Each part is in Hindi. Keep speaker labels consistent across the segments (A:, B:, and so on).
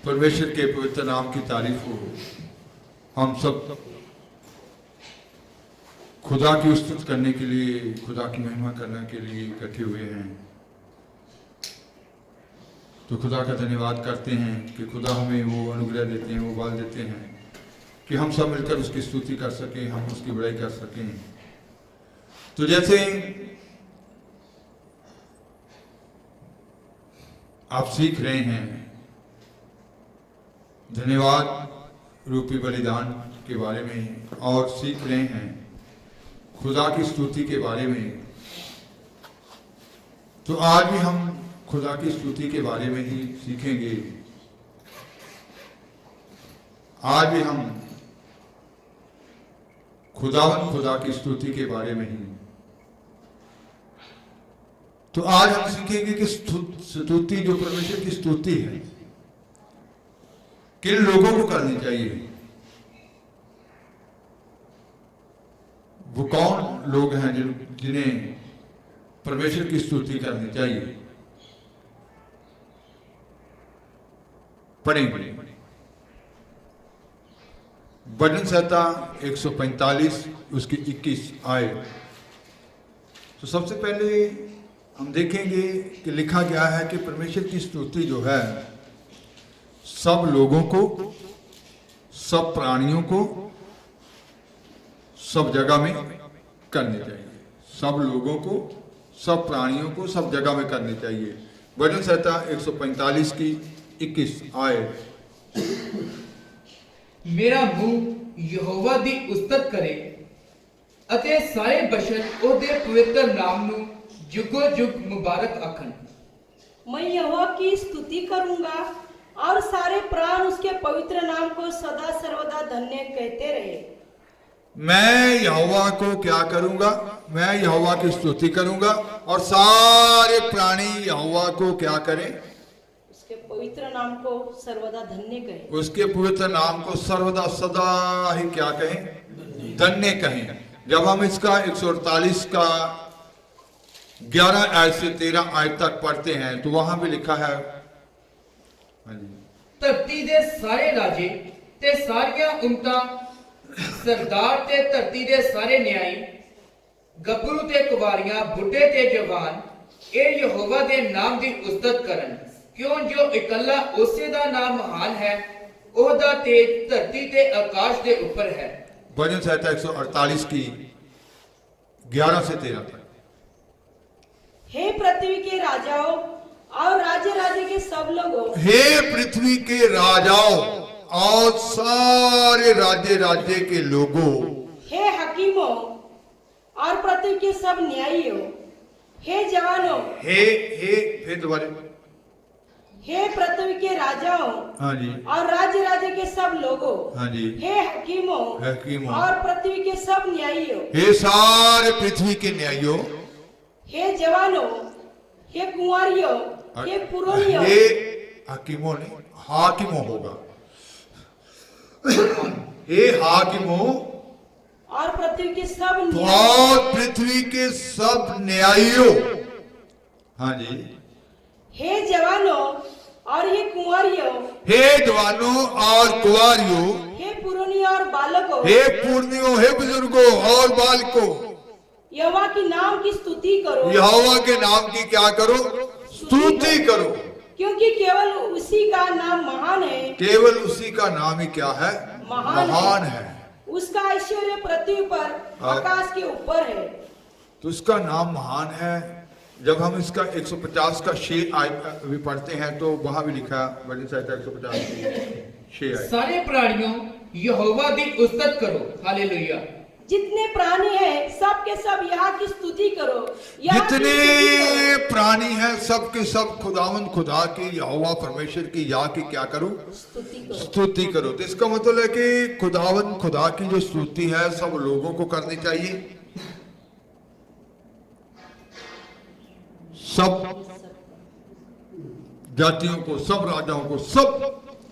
A: परमेश्वर के पवित्र नाम की तारीफ हो। हम सब खुदा की स्तुति करने के लिए, खुदा की महिमा करने के लिए इकट्ठे हुए हैं। तो खुदा का धन्यवाद करते हैं कि खुदा हमें वो अनुग्रह देते हैं, वो बल देते हैं कि हम सब मिलकर उसकी स्तुति कर सकें, हम उसकी बड़ाई कर सकें। तो जैसे आप सीख रहे हैं धन्यवाद रूपी बलिदान के बारे में और सीख रहे हैं खुदा की स्तुति के बारे में, तो आज भी हम खुदा की स्तुति के बारे में ही सीखेंगे। आज भी हम खुदा की स्तुति के बारे में ही। तो आज हम सीखेंगे कि स्तुति, जो परमेश्वर की स्तुति है, किन लोगों को करनी चाहिए। वो कौन लोग हैं जिन्हें परमेश्वर की स्तुति करनी चाहिए। पढ़ेंगे भजन संहिता 145 उसकी 21 आयत। तो सबसे पहले हम देखेंगे कि लिखा गया है कि परमेश्वर की स्तुति जो है सब लोगों को, सब प्राणियों को, सब जगह में करनी चाहिए। सब लोगों को, सब प्राणियों को, सब जगह में करनी चाहिए। भजन संहिता 145 की 21 आयत।
B: मेरा मुंह यहोवा दी उस्तत करे ਅਤੇ ਸਾਰੇ ਬਸ਼ਰ ਉਹਦੇ ਪਵਿੱਤਰ ਨਾਮ ਨੂੰ जुगो जुग मुबारक आखन।
C: मैं यहोवा की स्तुति करूंगा और सारे प्राण उसके पवित्र नाम को सदा सर्वदा धन्य कहते रहे।
A: मैं यहोवा को क्या करूंगा? मैं यहोवा की स्तुति करूंगा और सारे प्राणी यहोवा को क्या करें?
C: उसके पवित्र नाम को सर्वदा धन्य कहें।
A: उसके पवित्र नाम को सर्वदा सदा ही क्या कहें? धन्य कहें। जब हम इसका 148 का 11 आयत से 13 आयत तक पढ़ते हैं तो वहां भी लिखा है,
B: धरती दे सारे राजे ते सारियां उमता, सरदार ते धरती दे सारे न्यायी, गबरू ते कुवारियां, बुढ़े ते जवान, ए यहोवा दे नाम दी उस्तत करन, क्यों जो इकल्ला उसे दा नाम महान है, ओहदा तेज धरती ते आकाश दे ऊपर है।
A: भजन संहिता 148 की 11 से 13 तक।
C: हे पृथ्वी के राजाओं और राज्य राज्य के सब लोगों,
A: हे पृथ्वी के राजाओं और सारे राज्य राज्य के लोगों,
C: हे हकीमों और पृथ्वी के सब न्यायियों, हे जवानों,
A: हे फिर दोबारा,
C: हे पृथ्वी के राजाओं
A: हाँ जी,
C: और राज्य राज्य के सब लोगों,
A: हाँ जी,
C: हे हकीमों और पृथ्वी के सब न्यायियों,
A: हे सारे पृथ्वी के न्यायियों,
C: हे जवानों, हे कुंवारियों, हे पुरोहियों,
A: हे हकीमों ने हाकिमों होगा, हे हाकिमों
C: और पृथ्वी के सब
A: और पृथ्वी के सब न्यायियों, हाँ जी,
C: हे जवानों और हे कुंवारियों,
A: हे जवानों और कुंवारियों,
C: हे पुरोनियों और बालकों,
A: हे पूर्णियों, हे बुजुर्गों और बालकों,
C: यहोवा की नाम की स्तुति करो।
A: यहोवा के नाम की क्या करो? स्तुति करो,
C: क्योंकि केवल उसी का नाम महान है।
A: केवल उसी का नाम ही क्या है?
C: महान
A: है।
C: उसका ऐश्वर्य पृथ्वी पर आकाश के ऊपर है।
A: तो उसका नाम महान है। जब हम इसका 150 का 6 आयत भी पढ़ते हैं तो वहां भी लिखा भजन संहिता 150 की 6 आयत।
B: सारे प्राणियों यहोवा दी उस्तत करो। हालेलुया।
C: जितने प्राणी हैं सब के सब यहाँ की स्तुति करो।
A: जितने प्राणी हैं सब के सब खुदावंद खुदा की, यहोवा परमेश्वर की यहाँ की क्या करो? स्तुति करो। तो इसका मतलब है कि खुदावंद खुदा की जो स्तुति है सब लोगों को करनी चाहिए। सब जातियों को, सब राजाओं को, सब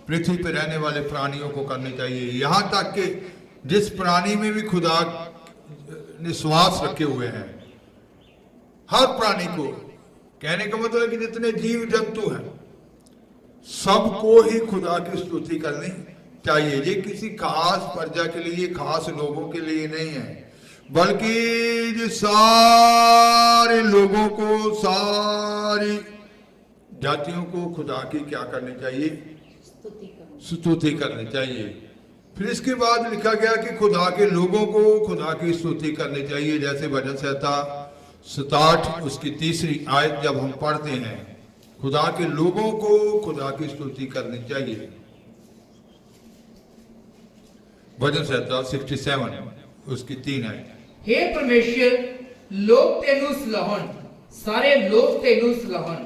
A: पृथ्वी पर रहने वाले प्राणियों को करनी चाहिए। यहां तक कि जिस प्राणी में भी खुदा ने श्वास रखे हुए हैं, हर प्राणी को, कहने का मतलब है कि जितने जीव जंतु हैं सबको ही खुदा की स्तुति करनी चाहिए। ये किसी खास प्रजा के लिए, खास लोगों के लिए नहीं है, बल्कि ये सारे लोगों को, सारी जातियों को खुदा की क्या करनी चाहिए? स्तुति करनी चाहिए। फिर इसके बाद लिखा गया कि खुदा के लोगों को खुदा की स्तुति करनी चाहिए। जैसे भजन संहिता 67 उसकी 3री आयत जब हम पढ़ते हैं, खुदा के लोगों को खुदा की स्तुति करनी चाहिए। भजन संहिता 67 उसकी 3 आयत।
B: हे परमेश्वर, लोग तेनू सलाहन, सारे लोग तेनू सलाहन।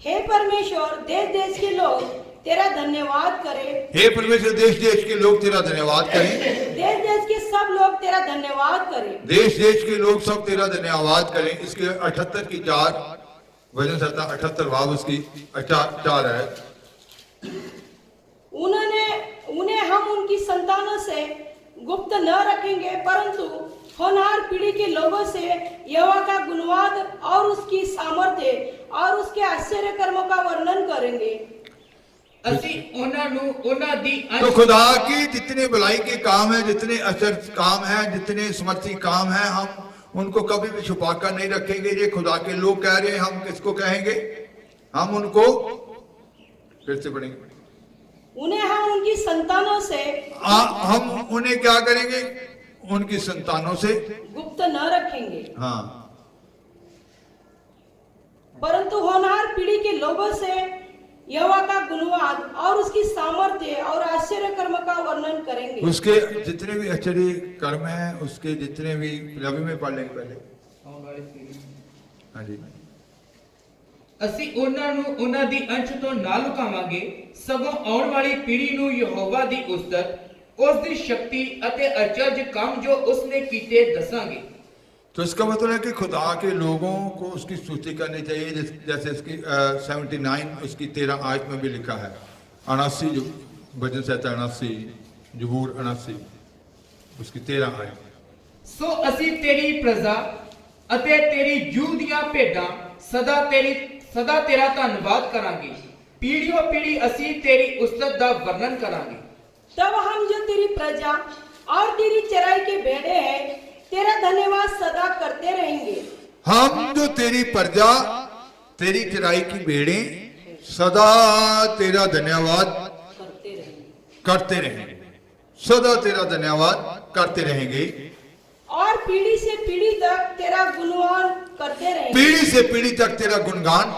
C: हे परमेश्वर, देश देश के लोग तेरा धन्यवाद करें।
A: हे परमेश्वर, देश देश के लोग तेरा धन्यवाद करें।
C: देश देश के सब लोग तेरा धन्यवाद करें।
A: देश देश के लोग सब तेरा धन्यवाद करें। इसके 78 की 4, भजन संहिता 78 भाव उसकी 4 है।
C: उन्हें हम उनकी संतानों से गुप्त न रखेंगे, परंतु होनहार पीढ़ी के लोगों से यहोवा का गुणवाद और उसकी सामर्थ्य और उसके आश्चर्य कर्मों का वर्णन करेंगे।
A: तो खुदा की जितने भलाई के काम है, जितने आश्चर्य काम है, जितने समर्थी काम है, हम उनको कभी भी छुपा कर नहीं रखेंगे। ये खुदा के लोग कह रहे हैं, हम किसको कहेंगे? हम उनको फिर से पढ़ेंगे।
C: उन्हें हम उनकी संतानों से
A: हम उन्हें क्या करेंगे? उनकी संतानों से
C: गुप्त न रखेंगे,
A: हाँ,
C: परंतु होनहार पीढ़ी के लोगों से यहोवा का गुणवाद और उसकी सामर्थ्य और आश्चर्य कर्म का वर्णन करेंगे।
A: उसके जितने भी आश्चर्य कर्म हैं, उसके जितने भी, रवि में पढ़ लेंगे पहले। हाँ जी।
B: ਅਸੀਂ ਉਹਨਾਂ ਦੀ ਅੰਸ਼ ਤੋਂ ਨਾ ਲੁਕਾਵਾਂਗੇ, ਸਗੋਂ ਆਉਣ ਵਾਲੀ ਪੀੜ੍ਹੀ ਨੂੰ ਯਹੋਵਾ ਦੀ ਉਸਤਤ, ਉਸ ਦੀ ਸ਼ਕਤੀ ਅਤੇ ਅਚਰਜ ਕੰਮ ਜੋ ਉਸਨੇ ਕੀਤੇ ਦੱਸਾਂਗੇ।
A: तो इसका मतलब है कि खुदा के लोगों को उसकी स्तुति करनी चाहिए। जैसे इसकी 79 उसकी 13 आयत में भी लिखा है। 79 जो भजन संहिता 79 जबूर 79 उसकी 13 आयत।
B: ਸੋ ਅਸੀਂ ਤੇਰੀ ਪ੍ਰਜਾ ਅਤੇ ਤੇਰੀ ਜੂਹ ਦੀਆਂ ਭੇਡਾਂ ਸਦਾ ਤੇਰਾ ਧੰਨਵਾਦ ਕਰਾਂਗੇ। ਪੀੜ੍ਹੀਓਂ ਪੀੜ੍ਹੀ ਅਸੀਂ ਤੇਰੀ ਉਸਤਤ ਦਾ ਵਰਣਨ ਕਰਾਂਗੇ।
C: तब हम जो तेरी प्रजा और तेरी चराई के भेड़े हैं, तेरा धन्यवाद सदा करते रहेंगे।
A: हम जो तेरी प्रजा, तेरी चराई की भेड़ें सदा तेरा धन्यवाद करते रहेंगे, सदा तेरा धन्यवाद करते रहेंगे,
C: और पीढ़ी से पीढ़ी तक तेरा गुणगान करते रहेंगे।
A: पीढ़ी से पीढ़ी तक तेरा गुणगान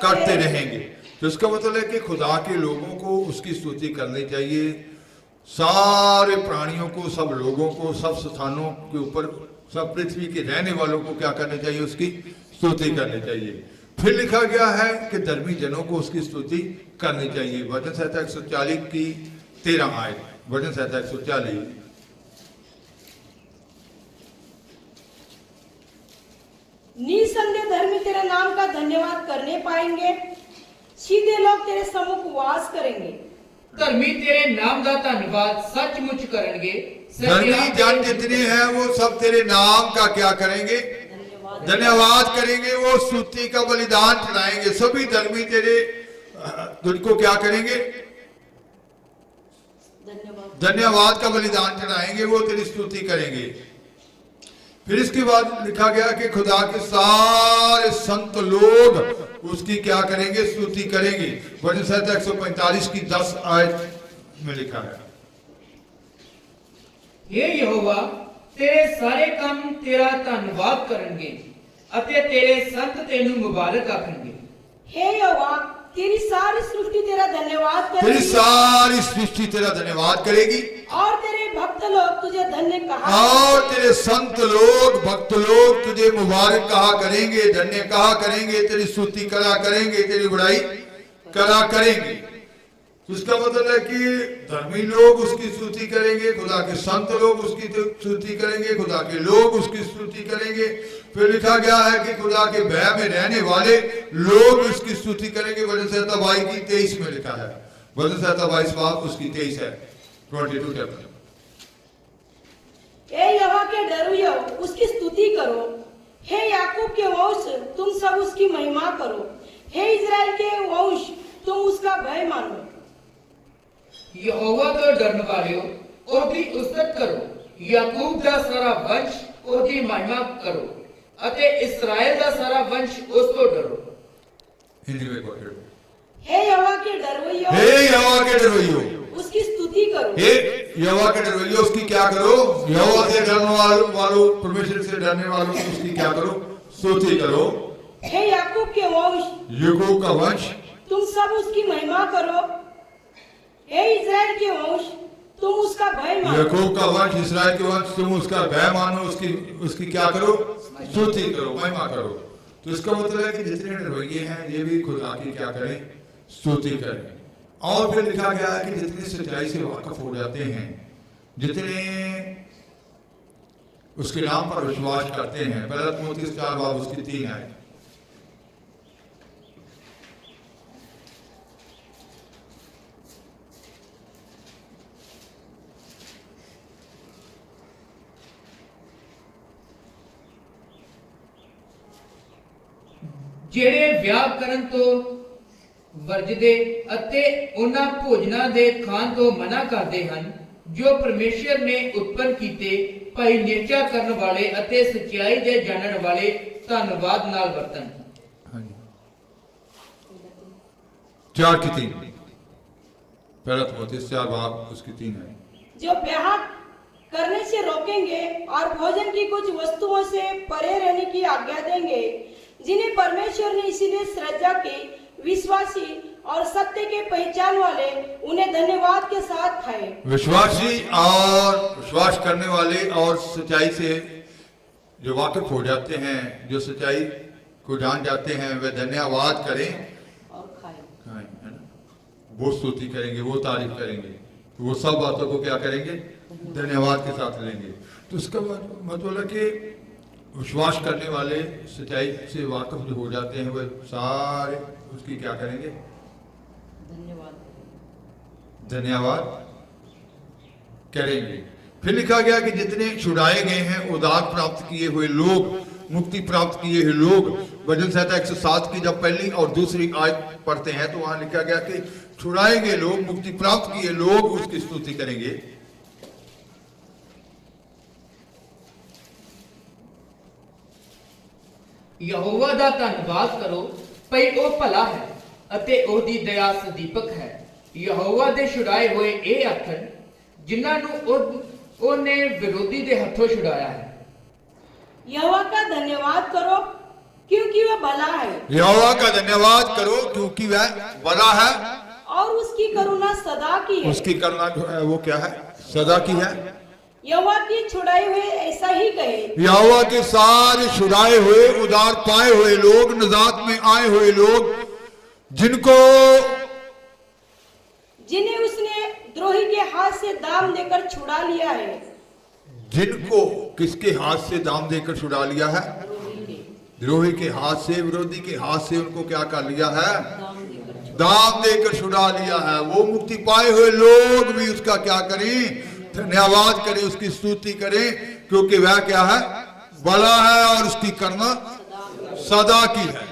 A: करते रहेंगे। तो इसका मतलब है कि खुदा के लोगों को उसकी स्तुति करनी चाहिए। सारे प्राणियों को, सब लोगों को, सब स्थानों के ऊपर, सब पृथ्वी के रहने वालों को क्या करनी चाहिए? उसकी स्तुति करनी चाहिए। फिर लिखा गया है कि धर्मी जनों को उसकी स्तुति करनी चाहिए। भजन संहिता 140 की 13 आयत। भजन संहिता 140।
C: निसंदेह धर्मी तेरे नाम का धन्यवाद करने पाएंगे, सीधे लोग तेरे सम्मुख वास करेंगे।
B: ਧਰਮੀ ਤੇਰੇ ਨਾਮ ਦਾ ਧੰਨਵਾਦ ਸੱਚਮੁੱਚ ਕਰਨਗੇ।
A: धर्मी जन जितने हैं वो सब तेरे नाम का क्या करेंगे? धन्यवाद करेंगे। वो स्तुति का बलिदान चढ़ाएंगे। सभी धर्मी तेरे तुझको क्या करेंगे? धन्यवाद का बलिदान चढ़ाएंगे, वो तेरी स्तुति करेंगे। फिर इसके बाद लिखा गया कि खुदा के सारे संत लोग उसकी क्या करेंगे? स्तुति करेंगे। भजन संहिता 145 की 10 आयत में लिखा है।
B: हे यहोवा, ਤੇਰੇ ਸਾਰੇ ਕੰਮ ਤੇਰਾ ਧੰਨਵਾਦ ਕਰਨਗੇ ਅਤੇ ਤੇਰੇ ਸੰਤ ਤੈਨੂੰ ਮੁਬਾਰਕ ਆਖਣਗੇ।
C: हे यहोवा, तेरी सारी सृष्टि तेरा धन्यवाद
A: तेरी
C: करेगी,
A: सारी सृष्टि तेरा धन्यवाद करेगी,
C: और तेरे भक्त लोग तुझे धन्य कहा
A: और तेरे संत लोग, भक्त लोग तुझे मुबारक कहा करेंगे, धन्य कहा करेंगे, तेरी स्तुति करा करेंगे, तेरी बुराई करा करेंगे। उसका मतलब है कि धर्मी लोग उसकी स्तुति करेंगे, खुदा के संत लोग उसकी स्तुति करेंगे, खुदा के लोग उसकी स्तुति करेंगे। फिर लिखा गया है कि खुदा के भय में रहने वाले लोग उसकी स्तुति करेंगे। भजन संहिता 22 की 23 में लिखा है। भजन संहिता 22 बाब उसकी 23 है, 22 चैप्टर।
C: हे यहोवा के डरियो, उसकी स्तुति करो। हे याकूब के वंश, तुम सब उसकी महिमा करो। हे इज़राइल के वंश, तुम उसका भय मानो।
B: यहोवा तो डरन वालियो ओदी उस्तत करो, याकूब दा सारा वंश ओदी महिमा करो, अते इस्राएल दा सारा वंश उस तो डरो।
A: हिंदी में पकड़ो।
C: हे यहोवा के डरवैयो,
A: हे यहोवा के डरवैयो,
C: उसकी स्तुति करो।
A: हे यहोवा के डरवैयो, उसकी क्या करो? यहोवा से डरने वालों, परमेश्वर से डरने वालों उसकी क्या करो? स्तुति करो।
C: हे याकूब के वंश,
A: याकूब का वंश,
C: तुम सब उसकी महिमा करो। हे इस्राएल के वंश, तुम उसका भय मानो।
A: याकूब का वंश, इस्राएल के वंश, तुम उसका भय मानो, उसकी क्या करो? स्तुति करो, महिमा करो। तो इसका मतलब है कि जितने डरवैये हैं ये भी खुदा की क्या करें? स्तुति करें। और फिर लिखा गया है कि जितने सच्चाई से वाकिफ हो जाते हैं, जितने उसके नाम पर विश्वास करते हैं, पहला तिमोथी 4 बाब उसकी 3 आयत।
B: ਜਿਹੜੇ ਵਿਆਹ ਕਰਨ ਤੋਂ ਵਰਜਦੇ ਅਤੇ ਉਹਨਾਂ ਭੋਜਨਾਂ ਦੇ ਖਾਣ ਤੋਂ ਮਨਾ ਕਰਦੇ ਹਨ ਜੋ ਪਰਮੇਸ਼ਰ ਨੇ ਉਤਪੰਨ ਕੀਤੇ, ਭਾਈ ਨਿਰਚਾ ਕਰਨ ਵਾਲੇ ਅਤੇ ਸਚਾਈ ਦੇ ਜਾਣਨ ਵਾਲੇ ਧੰਨਵਾਦ ਨਾਲ ਵਰਤਨ।
A: 4 की 3, पहला तिमोथी 4 बाब उसकी 3 है।
C: जो ब्याह करने से रोकेंगे और भोजन की कुछ वस्तुओं से परे रहने की आज्ञा देंगे, जिन्हें परमेश्वर ने इसीलिए सृजा की, विश्वासी और सत्य के पहचान वाले उन्हें धन्यवाद के साथ खाए।
A: विश्वासी और विश्वास करने वाले और सच्चाई से जो वाकिफ हो जाते हैं, जो सच्चाई को जान जाते हैं, वे धन्यवाद करें
C: और खाए।
A: खाएं, है ना? वो स्तुति करेंगे, वो तारीफ करेंगे, वो सब बातों को क्या करेंगे? धन्यवाद के साथ लेंगे। तो इसका मतलब है कि विश्वास करने वाले सच्चाई से वाकिफ जो हो जाते हैं वे सारे उसकी क्या करेंगे? धन्यवाद करेंगे। फिर लिखा गया कि जितने छुड़ाए गए हैं, उद्धार प्राप्त किए हुए लोग, मुक्ति प्राप्त किए हुए लोग, भजन संहिता 107 की जब पहली और दूसरी आयत पढ़ते हैं तो वहां लिखा गया कि छुड़ाए गए लोग, मुक्ति प्राप्त किए लोग उसकी स्तुति करेंगे।
B: ਯਹੋਵਾ ਦਾ ਧੰਨਵਾਦ ਕਰੋ, ਭਈ ਉਹ ਭਲਾ ਹੈ ਅਤੇ ਉਹਦੀ ਦਇਆ ਸਦੀਪਕ ਹੈ। ਯਹੋਵਾ ਦੇ ਛੁਡਾਏ ਹੋਏ ਇਹ ਆਖਣ, ਜਿਨ੍ਹਾਂ ਨੂੰ ਉਹਨੇ ਵਿਰੋਧੀ ਦੇ ਹੱਥੋਂ ਛੁਡਾਇਆ ਹੈ।
C: यहोवा का धन्यवाद करो क्योंकि वह भला है।
A: यहोवा का धन्यवाद करो क्योंकि वह भला है
C: और उसकी करुणा सदा की है।
A: उसकी करुणा जो है वो क्या है? सदा की है।
C: यहोवा की छुड़ाए हुए ऐसा ही कहे।
A: यहोवा के सारे छुड़ाए हुए, उदार पाए हुए लोग, निजात में आए हुए लोग,
C: जिन्हें उसने द्रोही के हाथ से दाम देकर छुड़ा लिया है।
A: जिनको किसके हाथ से दाम देकर छुड़ा लिया है? द्रोही के हाथ से, विरोधी के हाथ से उनको क्या कर लिया है? दाम देकर छुड़ा लिया है। वो मुक्ति पाए हुए लोग भी उसका क्या करें? धन्यवाद करें, उसकी स्तुति करें, क्योंकि वह क्या है? भला है और उसकी करना सदा की है।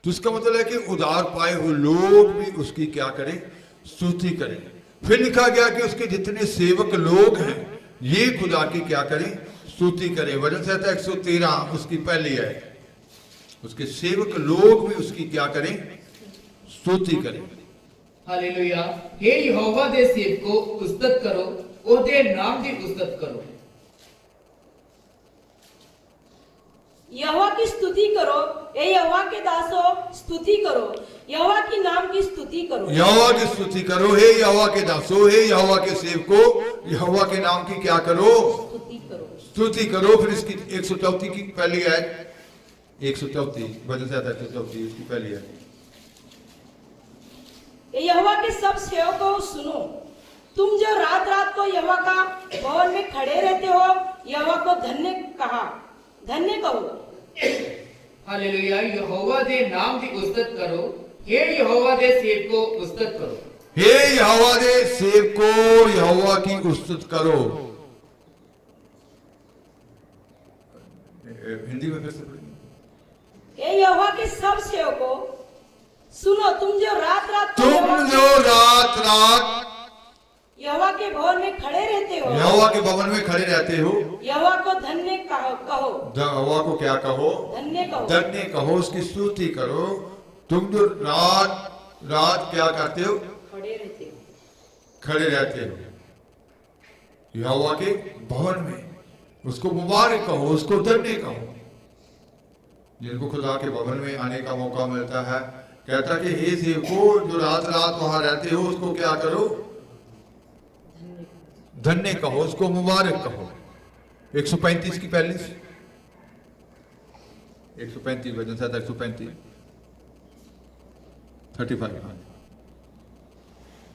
A: तो इसका मतलब है कि उधार पाए हुए लोग भी उसकी क्या करें? स्तुति करें। फिर लिखा गया कि उसके जितने सेवक लोग हैं ये खुदा की क्या करें? स्तुति करें। वचन संहिता 113 उसकी पहली है। उसके सेवक लोग भी उसकी क्या करें? स्तुति करें।
B: हालेलुया। हे यहोवा दे सेवको उस्तत करो, ओदे नाम दी उस्तत करो।
C: यहोवा की स्तुति करो, ए यहोवा के दासों स्तुति करो, यहोवा की नाम की स्तुति करो।
A: यहोवा की स्तुति करो, हे यहोवा के दासों, हे यहोवा के सेवको, यहोवा के नाम की क्या करो?
C: स्तुति करो।
A: स्तुति करो। फिर इसकी 134 की पहली है, 134 भजन संहिता 134 उसकी पहली है।
C: यहोवा के सब सेवकों सुनो, तुम जो रात रात को यहोवा का भवन में खड़े रहते हो, यहोवा को धन्य कहा, धन्य कहो।
B: हालेलुया। यहोवा दे नाम दी उस्तत करो, हे यहोवा दे सेवको उस्तत करो।
A: हे यहोवा दे सेवको, यहोवा की उस्तत करो। हिंदी में फिर से पढ़ेंगे।
C: हे यहोवा के सब सेवकों, सुनो, तुम जो रात रात को
A: तुम जो रात रात
C: यहोवा के भवन में खड़े रहते हो,
A: यहोवा के भवन में खड़े रहते हो,
C: यहोवा को धन्य कहो,
A: यहोवा को क्या कहो?
C: धन्य कहो।
A: धन्य कहो, उसकी स्तुति करो। तुम जो रात रात क्या करते हो?
C: खड़े रहते हो,
A: खड़े रहते हो यहोवा के भवन में, उसको मुबारक कहो, उसको धन्य कहो। जिनको खुदा के भवन में आने का मौका मिलता है, कहता कि हे सेवको जो रात रात वहां रहते हो, उसको क्या करो? धन्य कहो, उसको मुबारक कहो। 135 की पहली 135 वजन से 135 35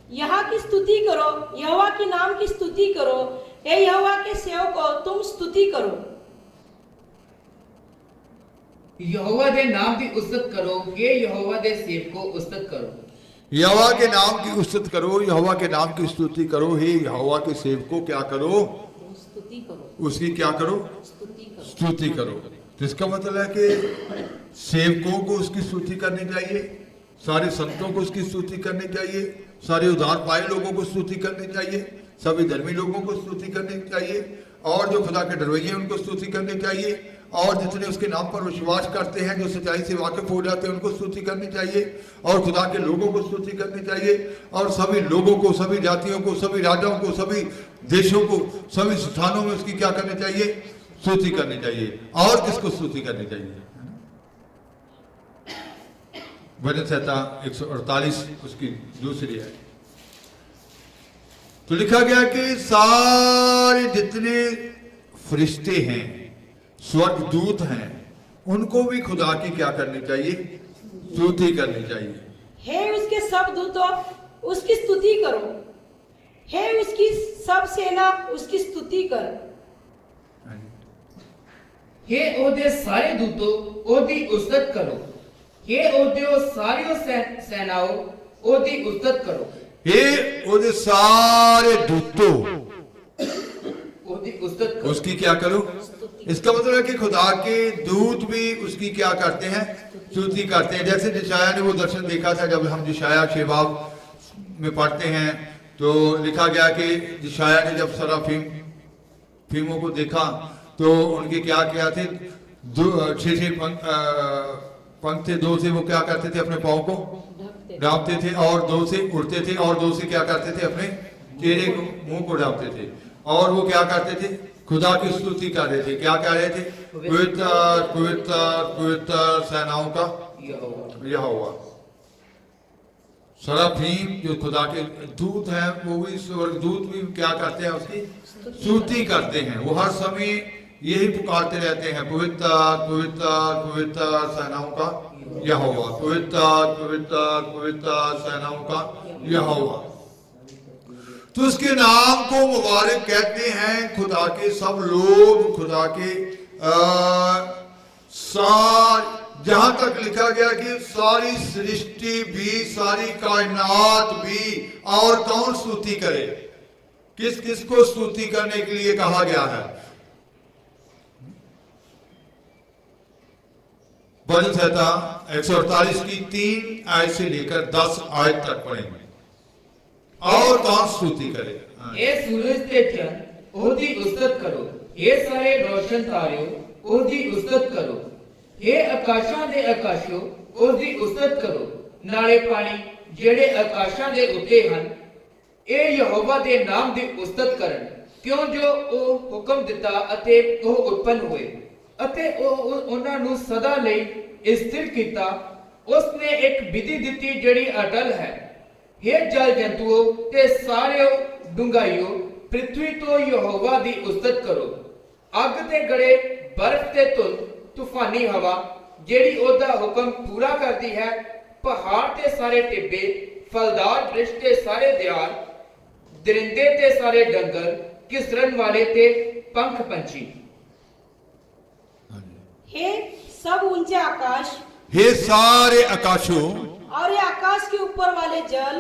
C: यहाँ की स्तुति करो, यहोवा के नाम की स्तुति करो। हे यहोवा के सेवको, तुम स्तुति करो।
B: यहोवा दे नाम की उस्तत करो, हे यहोवा दे सेवको उस्तत करो।
A: यहोवा के नाम की उस्तत करो, यहोवा के नाम की स्तुति करो। हे यहोवा के सेवको क्या करो?
C: स्तुति करो,
A: उसकी क्या करो?
C: स्तुति करो।
A: स्तुति करो। तो इसका मतलब है कि सेवकों को उसकी स्तुति करनी चाहिए, सारे संतों को उसकी स्तुति करनी चाहिए, सारे उद्धार पाए लोगों को स्तुति करनी चाहिए, सभी धर्मी लोगों को स्तुति करनी चाहिए, और जो खुदा के डरवैये उनको स्तुति करनी चाहिए, और जितने उसके नाम पर विश्वास करते हैं, जो सच्चाई से वाकिफ हो जाते हैं, उनको स्तुति करनी चाहिए, और खुदा के लोगों को स्तुति करनी चाहिए, और सभी लोगों को, सभी जातियों को, सभी राजाओं को, सभी देशों को, सभी स्थानों में उसकी क्या करनी चाहिए? स्तुति करनी चाहिए। और किसको स्तुति करनी चाहिए? भजन संहिता 148 उसकी दूसरी है। तो लिखा गया कि सारे जितने फरिश्ते हैं, स्वर्गदूत हैं, उनको भी खुदा की क्या करनी चाहिए? स्तुति करनी चाहिए।
C: हे उसके सब दूतों, उसकी स्तुति करो। हे उसकी सब सेना, उसकी स्तुति कर।
B: हे ओदे सारे दूतों, ओदी उस्तत करो। हे ओदे सारियों सेनाओं, ओदी उस्तत करो।
A: हे ओदे सारे दूतों,
B: ओदी उस्तत करो।
A: उसकी क्या करो? इसका मतलब है कि खुदा के दूत भी उसकी क्या करते हैं? स्तुति करते हैं। जैसे यशायाह ने वो दर्शन देखा था, जब हम यशायाह शेबाब में पढ़ते हैं तो लिखा गया कि यशायाह ने जब सराफीमों को देखा तो उनके क्या क्या थे? 6 पंख थे, 2 से वो क्या करते थे? अपने पाँव को ढांपते थे, और 2 से उड़ते थे, और 2 से क्या करते थे? अपने चेहरे को, मुंह को ढांपते थे, और वो क्या करते थे? खुदा की स्तुति कर रहे थे। क्या कह रहे थे? पवित्र पवित्र पवित्र सेनाओं का यहोवा। सराफीम जो खुदा के दूत हैं, वो भी स्वर्गदूत भी क्या करते हैं? उसकी स्तुति करते हैं। वो हर समय यही पुकारते रहते हैं, पवित्र पवित्र पवित्र सेनाओं का यहोवा, पवित्र पवित्र पवित्र सेनाओं का यहोवा। तो उसके नाम को मुबारक कहते हैं खुदा के सब लोग, खुदा के जहां तक लिखा गया कि सारी सृष्टि भी, सारी कायनात भी, और कौन स्तुति करे? किस किस को स्तुति करने के लिए कहा गया है? भजन संहिता 148 की 3 आयत से लेकर 10 आयत तक पढ़ेंगे। और कौन स्तुति करे?
B: हे सूरज ते चंद, ओदी उस्तत करो। हे सारे रोशन तारियो, ओदी उस्तत करो। हे आकाशां दे आकाशो, ओदी उस्तत करो। नाले पानी ਜਿਹੜੇ ਆਕਾਸ਼ਾਂ ਦੇ ਉੱਤੇ ਹਨ, ਇਹ ਯਹੋਵਾ ਦੇ ਨਾਮ ਦੀ ਉਸਤਤ ਕਰਨ, ਕਿਉਂ ਜੋ ਉਹ ਹੁਕਮ ਦਿੱਤਾ ਅਤੇ ਉਹ ਉਤਪੰਨ ਹੋਏ, ਅਤੇ ਉਹ ਉਹਨਾਂ ਨੂੰ ਸਦਾ ਲਈ ਸਥਿਰ ਕੀਤਾ। ਉਸ ਨੇ ਇੱਕ ਵਿਧੀ ਦਿੱਤੀ ਜਿਹੜੀ ਅਟਲ ਹੈ। हे जल जंतुओं ते सारे डूंगाइयो, पृथ्वी तो यहोवा दी उस्तत करो। अग ते गड़े, बर्फ ते धुंध, तूफानी हवा जेड़ी ओदा हुक्म पूरा करती है, पहाड़ ते सारे टिब्बे, फलदार वृक्ष ते सारे दयार, दरिंदे ते सारे डंगर, किसरन वाले ते पंख पंछी।
C: हे सब ऊंचे आकाश,
A: हे सारे आकाशों,
C: और ये आकाश के ऊपर वाले जल,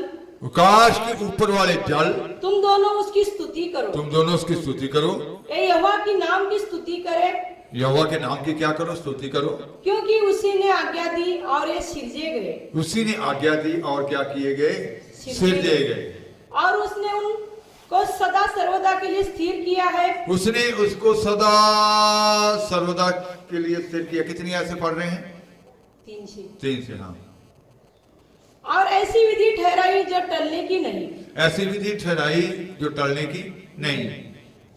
A: आकाश के ऊपर वाले जल,
C: तुम दोनों उसकी स्तुति करो।
A: तुम दोनों उसकी स्तुति करो।
C: ये यहोवा की नाम की स्तुति करे,
A: यहोवा के नाम की क्या करो, स्तुति करो,
C: क्योंकि उसी ने आज्ञा दी और ये सिरजे गए।
A: उसी ने आज्ञा दी और क्या किए गए, सिरजे गए।
C: और उसने उनको सदा सर्वदा के लिए स्थिर किया है।
A: उसने उसको सदा सर्वदा के लिए स्थिर किया। कितनी ऐसे पढ़ रहे हैं, 3 से। हाँ,
C: और ऐसी विधि ठहराई जो टलने की नहीं।
A: ऐसी विधि ठहराई जो टलने की नहीं।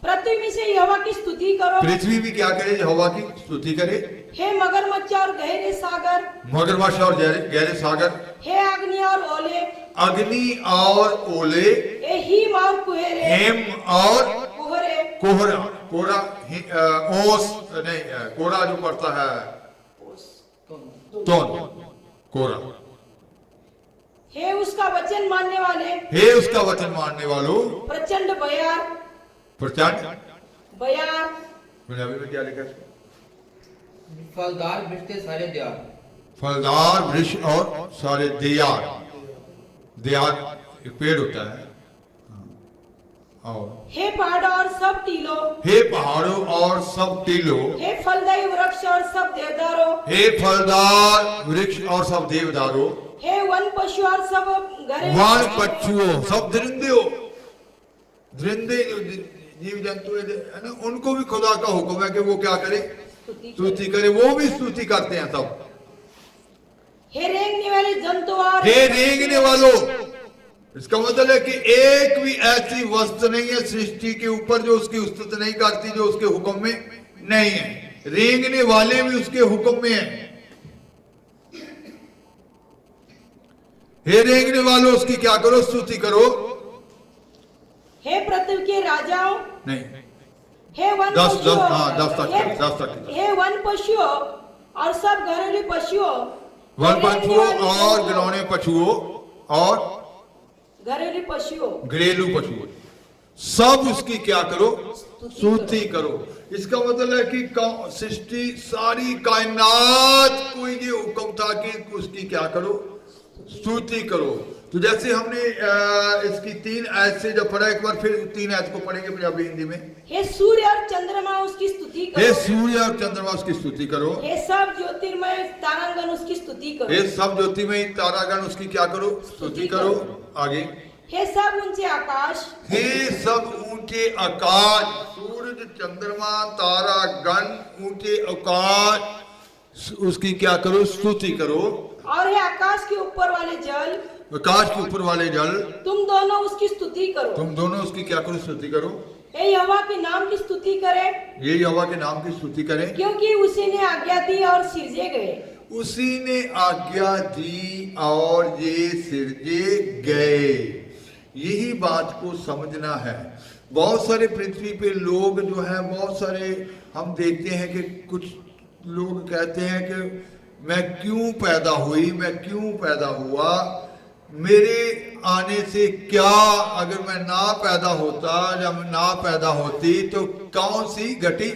C: पृथ्वी में से यहोवा की स्तुति करो।
A: पृथ्वी भी क्या करे, यहोवा की स्तुति करे।
C: हे मगरमच्छ और गहरे सागर,
A: मगरमच्छ और गहरे सागर,
C: हे अग्नि और ओले,
A: अग्नि और ओले,
C: हे हिम और कुहरे,
A: हेम और
C: कुहरे,
A: कोहरा, कोहरा ओस नहीं, कोहरा जो पड़ता है तोन, कोहरा।
C: हे उसका वचन मानने वाले,
A: हे उसका वचन मानने वालों,
C: प्रचंड बयार,
A: प्रचंड
C: बयार,
A: पंजाबी में क्या लिखा है,
B: फलदार वृक्ष के सारे द्यार।
A: फलदार वृक्ष और सारे दियार। दियार एक पेड़ होता है। और
C: हे पहाड़ और सब टीलों,
A: हे पहाड़ों और सब टीलों,
C: हे फलदायी वृक्ष और सब देवदारों,
A: हे फलदार वृक्ष और सब देवदारों,
C: हे वन पशु और सब घरेलू
A: वन पक्षुओं, सब दरिंदे हो, दरिंदे जो जीव जंतु है ना, उनको भी खुदा का हुक्म है कि वो क्या करे, स्तुति करे। वो भी स्तुति करते हैं सब।
C: हे रेंगने वाले जंतु और
A: हे रेंगने वालों, इसका मतलब है कि एक भी ऐसी वस्तु नहीं है सृष्टि के ऊपर जो उसकी स्तुति नहीं करती, जो उसके हुक्म में नहीं है। रेंगने वाले भी उसके हुक्म में है। हे रेंगने वालों, उसकी क्या करो, स्तुति करो।
C: हे पृथ्वी के राजाओं,
A: नहीं,
C: हे वन
A: 10
C: पशुओं,
A: 10 तक,
C: हे-
A: 10 तक।
C: हे वन पशुओं और सब घरेलू पशुओं,
A: वन
C: हे
A: पशुओं
C: रेंगने वाले
A: और
C: जंतुओं,
A: गिरौने पशुओं और
C: घरेलू पशुओं,
A: घरेलू पशुओं, सब उसकी क्या करो, स्तुति करो। इसका मतलब है कि सृष्टि सारी कायनात को ये हुक्म था कि उसकी क्या करो, स्तुति करो। तो जैसे हमने इसकी 3 आयत से जब पढ़ा, एक बार फिर 3 आयत को पढ़ेंगे पंजाबी हिंदी में।
C: हे सूर्य और चंद्रमा उसकी स्तुति
A: हे
C: करो,
A: सूर्य और चंद्रमा उसकी स्तुति करो।
C: हे सब ज्योतिर्मय तारागण उसकी स्तुति करो,
A: हे सब ज्योतिमय तारागण उसकी क्या करो, स्तुति करो। आगे,
C: हे सब ऊंचे आकाश,
A: हे सब ऊंचे आकाश, सूरज चंद्रमा तारागण ऊंचे आकाश उसकी क्या करो, स्तुति करो।
C: और हे आकाश के ऊपर वाले जल,
A: आकाश के ऊपर वाले जल,
C: तुम दोनों उसकी स्तुति करो।
A: तुम दोनों उसकी क्या करो, स्तुति करो।
C: हे यहोवा के नाम की स्तुति करें,
A: ये यहोवा के नाम की स्तुति करें,
C: क्योंकि उसी ने आज्ञा दी और सिरजे गए।
A: उसी ने आज्ञा दी और ये सिरजे गए। यही बात को समझना है। बहुत सारे पृथ्वी पे लोग जो है, बहुत सारे हम देखते हैं कि कुछ लोग कहते हैं कि मैं क्यों पैदा हुई, मैं क्यों पैदा हुआ, मेरे आने से क्या, अगर मैं ना पैदा होता या मैं ना पैदा होती तो कौन सी घटी।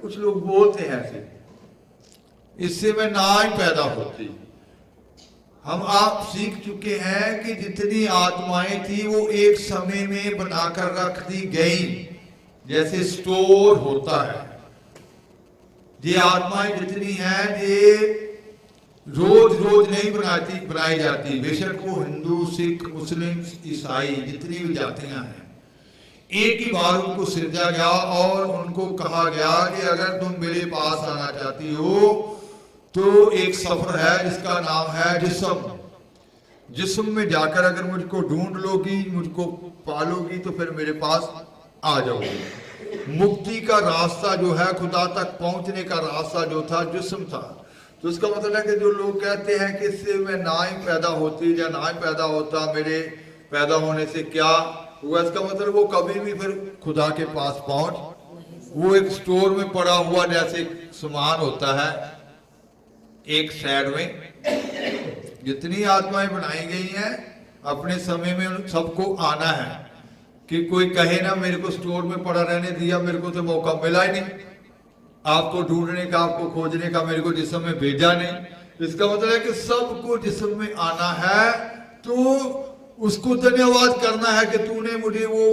A: कुछ लोग बोलते हैं ऐसे, इससे मैं ना ही पैदा होती। हम आप सीख चुके हैं कि जितनी आत्माएं थी वो एक समय में बनाकर रख दी गई, जैसे स्टोर होता है। ये आत्माएं जितनी हैं ये रोज रोज नहीं बनाई जाती। बेशक वो हिंदू, सिख, मुस्लिम, ईसाई जितनी भी जातियां हैं, एक ही बार उनको सिरजा गया और उनको कहा गया कि अगर तुम मेरे पास आना चाहती हो तो एक सफर है जिसका नाम है जिस्म। जिस्म में जाकर अगर मुझको ढूंढ लोगी, मुझको पालोगी तो फिर मेरे पास आ जाओगी। मुक्ति का रास्ता जो है, खुदा तक पहुंचने का रास्ता जो था, जिस्म था। तो इसका मतलब है कि जो लोग कहते हैं कि इससे मैं ना ही पैदा होती या ना ही पैदा होता, मेरे पैदा होने से क्या हुआ, इसका मतलब वो कभी भी फिर खुदा के पास पहुंच, वो एक स्टोर में पड़ा हुआ जैसे सामान होता है एक साइड में। जितनी आत्माएं बनाई गई हैं अपने समय में उन सबको आना है। कि कोई कहे ना मेरे को स्टोर में पड़ा रहने दिया, मेरे को तो मौका मिला ही नहीं, आपको ढूंढने का, आपको खोजने का, मेरे को जिस्म में भेजा नहीं। इसका मतलब है कि सबको जिस्म में आना है तो उसको धन्यवाद करना है कि तूने मुझे वो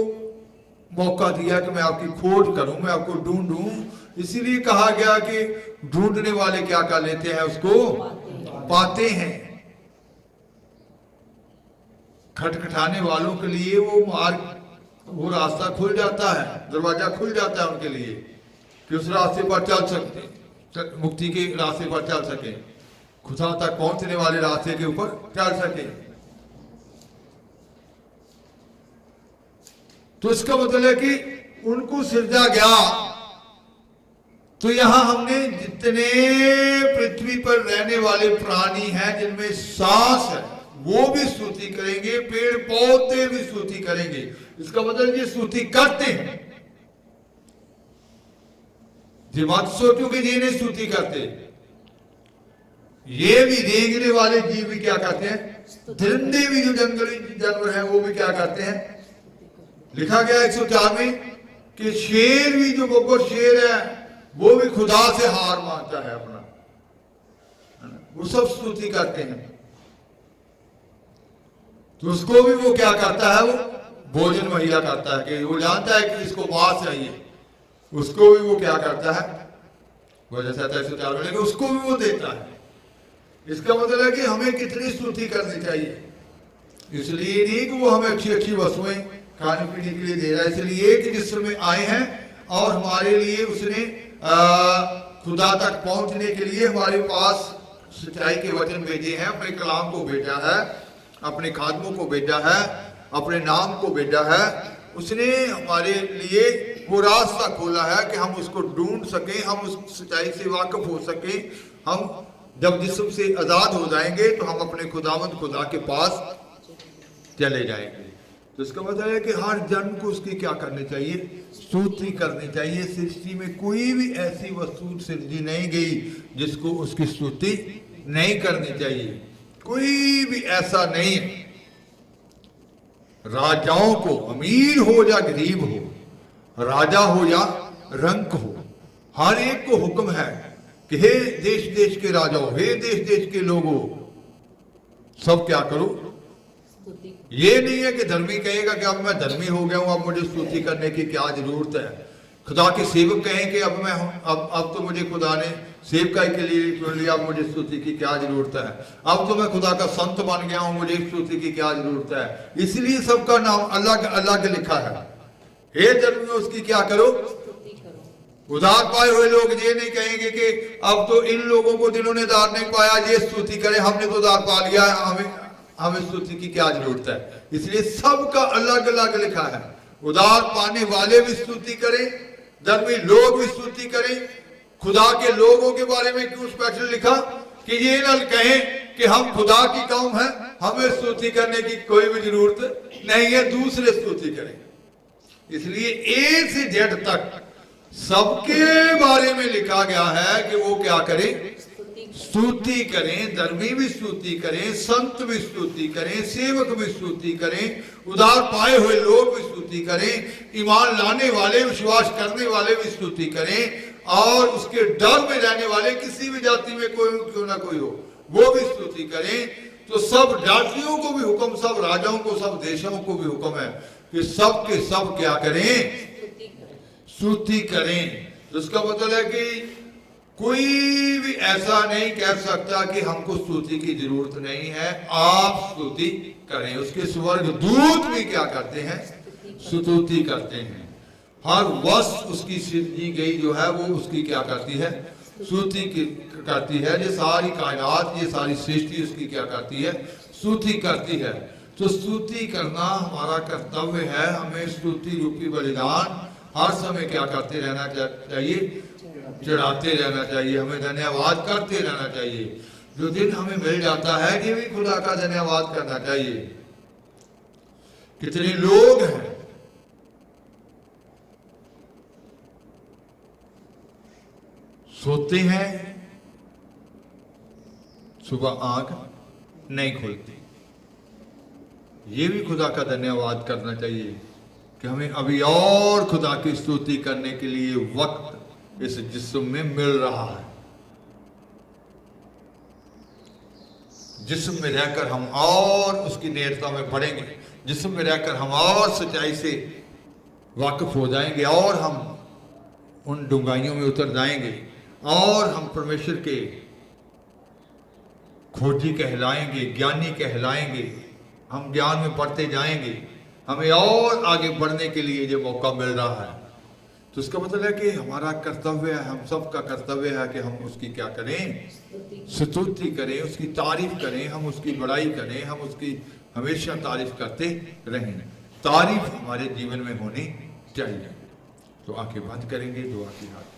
A: मौका दिया कि मैं आपकी खोज करूं, मैं आपको ढूंढूं। इसीलिए कहा गया कि ढूंढने वाले क्या कर लेते हैं, उसको पाते हैं। खटखटाने वालों के लिए वो मार्ग, वो रास्ता खुल जाता है, दरवाजा खुल जाता है उनके लिए कि उस रास्ते पर चल सकते, मुक्ति के रास्ते पर चल सके, खुदा तक पहुंचने वाले रास्ते के ऊपर चल सके। तो इसका मतलब है कि उनको सिरजा गया। तो यहां हमने जितने पृथ्वी पर रहने वाले प्राणी हैं, जिनमें सांस है, वो भी स्तुति करेंगे, पेड़ पौधे भी स्तुति करेंगे। इसका मतलब ये स्तुति करते हैं। ये मत सोचो कि ये नहीं स्तुति करते, ये भी रेंगने वाले जीव भी क्या करते हैं, दरिंदे भी जो जंगली जानवर हैं वो भी क्या करते हैं। लिखा गया 104 में कि शेर भी, जो बब्बर शेर है, वो भी खुदा से हार मानता है अपना, वो सब स्तुति करते हैं। तो उसको भी वो क्या करता है, वो भोजन मुहैया करता है कि वो जानता है कि इसको मांस चाहिए, उसको भी वो क्या करता है, वो जैसा 104 में, लेकिन उसको भी वो देता है। इसका मतलब है कि हमें कितनी स्तुति करनी चाहिए। इसलिए नहीं कि वो हमें अच्छी अच्छी वस्तुएं खाने पीने के लिए दे रहा है, इसलिए कि जिस समय आए हैं और हमारे लिए उसने खुदा तक पहुंचने के लिए हमारे पास सच्चाई के वचन भेजे हैं, अपने कलाम को भेजा है, अपने खादमों को भेजा है, अपने नाम को भेजा है। उसने हमारे लिए वो रास्ता खोला है कि हम उसको ढूंढ सकें, हम उस सच्चाई से वाकिफ हो सकें। हम जब जिस्म से आजाद हो जाएंगे तो हम अपने खुदावंद खुदा के पास चले जाएंगे। तो इसका मतलब है कि हर जन को उसकी क्या करनी चाहिए, स्तुति करनी चाहिए। सृष्टि में कोई भी ऐसी वस्तु सृजी नहीं गई जिसको उसकी स्तुति नहीं करनी चाहिए, कोई भी ऐसा नहीं है। राजाओं को, अमीर हो या गरीब हो, राजा हो या रंक हो, हर एक को हुक्म है कि हे देश देश के राजाओं, हे देश देश के लोगों, सब क्या करो। ये नहीं है कि धर्मी कहेगा कि अब मैं धर्मी हो गया हूं, अब मुझे स्तुति करने की क्या जरूरत है। खुदा के सेवक कहें कि अब तो मुझे खुदा ने सेवकाई के लिए चुन लिया, अब मुझे स्तुति की क्या जरूरत है। अब तो मैं खुदा का संत बन गया हूं, मुझे स्तुति की क्या जरूरत है। इसलिए सबका नाम अलग अलग लिखा है। हे धर्मी, उसकी क्या करो, उधार पाए हुए लोग ये नहीं कहेंगे कि अब तो इन लोगों को जिन्होंने उधार नहीं पाया ये स्तुति करें, हमने तो उधार पा लिया है, हमें स्तुति की क्या जरूरत है। इसलिए सबका अलग अलग लिखा है। उधार पाने वाले भी स्तुति करें, धर्मी लोग भी स्तुति करें। खुदा के लोगों के बारे में क्यों स्पेशल लिखा कि ये न कहें कि हम खुदा की कौम है, हमें स्तुति करने की कोई भी जरूरत नहीं है, दूसरे स्तुति करें। इसलिए ए से जेड तक सबके बारे में लिखा गया है कि वो क्या करें, स्तुति करें। धर्मी भी स्तुति करें, संत भी स्तुति करें, सेवक भी स्तुति करें, उधार पाए हुए लोग भी स्तुति करें, ईमान लाने वाले, विश्वास करने वाले भी स्तुति करें, और उसके डर में रहने वाले किसी भी जाति में कोई क्यों ना कोई हो वो भी स्तुति करें। तो सब जातियों को भी हुक्म, सब राजाओं को, सब देशों को भी हुक्म है कि सब के सब क्या करें, स्तुति करें। तो उसका मतलब है कि कोई भी ऐसा नहीं कह सकता कि हमको स्तुति की जरूरत नहीं है, आप स्तुति करें। उसके स्वर्ग दूत भी क्या करते हैं, स्तुति करते हैं। हर वस्तु उसकी सृजी गई जो है वो उसकी क्या करती है, स्तुति करती है। ये सारी कायनात, ये सारी सृष्टि उसकी क्या करती है, स्तुति करती है। तो स्तुति करना हमारा कर्तव्य है। हमें स्तुति रूपी बलिदान हर समय क्या करते रहना चाहिए, चढ़ाते रहना चाहिए। हमें धन्यवाद करते रहना चाहिए। जो दिन हमें मिल जाता है ये भी खुदा का धन्यवाद करना चाहिए। कितने लोग हैं सोते हैं, सुबह आंख नहीं खुलती। ये भी खुदा का धन्यवाद करना चाहिए कि हमें अभी और खुदा की स्तुति करने के लिए वक्त इस जिस्म में मिल रहा है। जिस्म में रहकर हम और उसकी नेरता में बढ़ेंगे, जिस्म में रहकर हम और सच्चाई से वाकिफ हो जाएंगे और हम उन डूंघाइयों में उतर जाएंगे और हम परमेश्वर के खोजी कहलाएंगे, ज्ञानी कहलाएंगे, हम ज्ञान में बढ़ते जाएंगे, हमें और आगे बढ़ने के लिए जो मौका मिल रहा है। तो इसका मतलब है कि हमारा कर्तव्य है, हम सब का कर्तव्य है कि हम उसकी क्या करें, स्तुति करें, उसकी तारीफ करें, हम उसकी बड़ाई करें, हम उसकी हमेशा तारीफ करते रहें। तारीफ हमारे जीवन में होनी चाहिए। तो आंखें बंद करेंगे, दुआ की हाथ